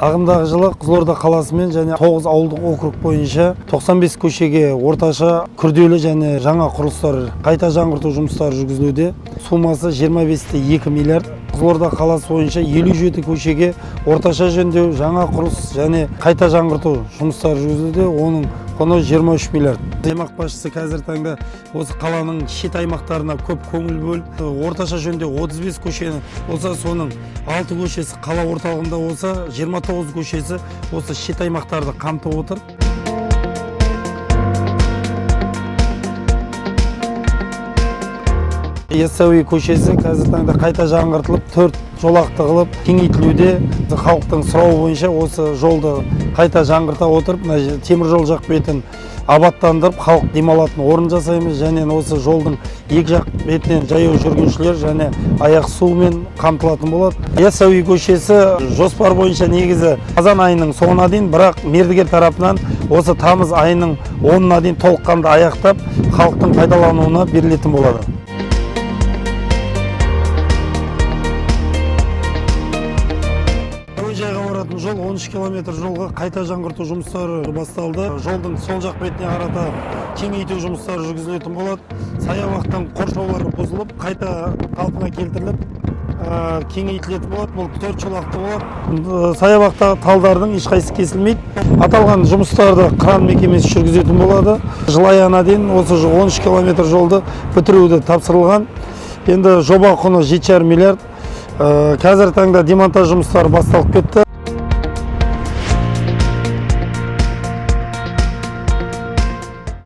Ағымдағы жылы Қызылорда қаласымен және 9 ауылдық округ бойынша 95 көшеге орташа күрделі және жаңа құрылыстар қайта жаңғырту жұмыстары жүргізілуде. Сумасы 25,2 миллиард. Қызылорда қаласы бойынша 57 көшеге орташа жөндеу, жаңа құрылыс және қайта жаңғырту жұмыстары жүргізілуде. Оның құны 23 миллиард. Аймақ басшысы қазір таңда осы қаланың шет аймақтарына көп көңіл бөліп, орташа жөндеу 35 көшені болса, соның 6 көшесі қала орталығында болса, 29 көшесі осы шет аймақтарды қамтып отыр. Яссауи көшесі қазір таңда қайта жаңғыртылып, 4 жолақты қылып кеңейтілуде. Халықтың сұрауы бойынша осы жолды қайта жаңғырта отырып, темір жол жақ бетін абаттандырып, халық демалатын орын жасаймыз. Және осы жолдың екі жақ бетінен жаяу жүргіншілер және аяқ суымен қамтылатын болады. Яссауи көшесі жоспар бойынша негізі қазан айының соңына дейін, бірақ мердігер тарапынан осы тамыз айының 10-на дейін толыққанды аяқтап, халықтың пайдалануына берілетін болады. Жайға баратын жол 13 километр жолға қайта жаңғырту жұмыстары басталды. Жолдың сол жақ бетіне қарата кеңейту жұмыстары жүргізілетін болады. Саябақтың қоршаулары бұзылып, қайта қалпына келтіріліп, кеңейтілетін болады. Бұл 4 жолақты болады. Саябақтағы талдардың ешқайсысы кесілмейді. Аталған жұмыстарды кран мекемесі жүргізетін болады. Жыл аяғына дейін осы 13 километр жолды бітіруді тапсырылған. Енді жоба құны 7,5 миллиард. Қазір таңда демонтаж жұмыстары басталып кетті.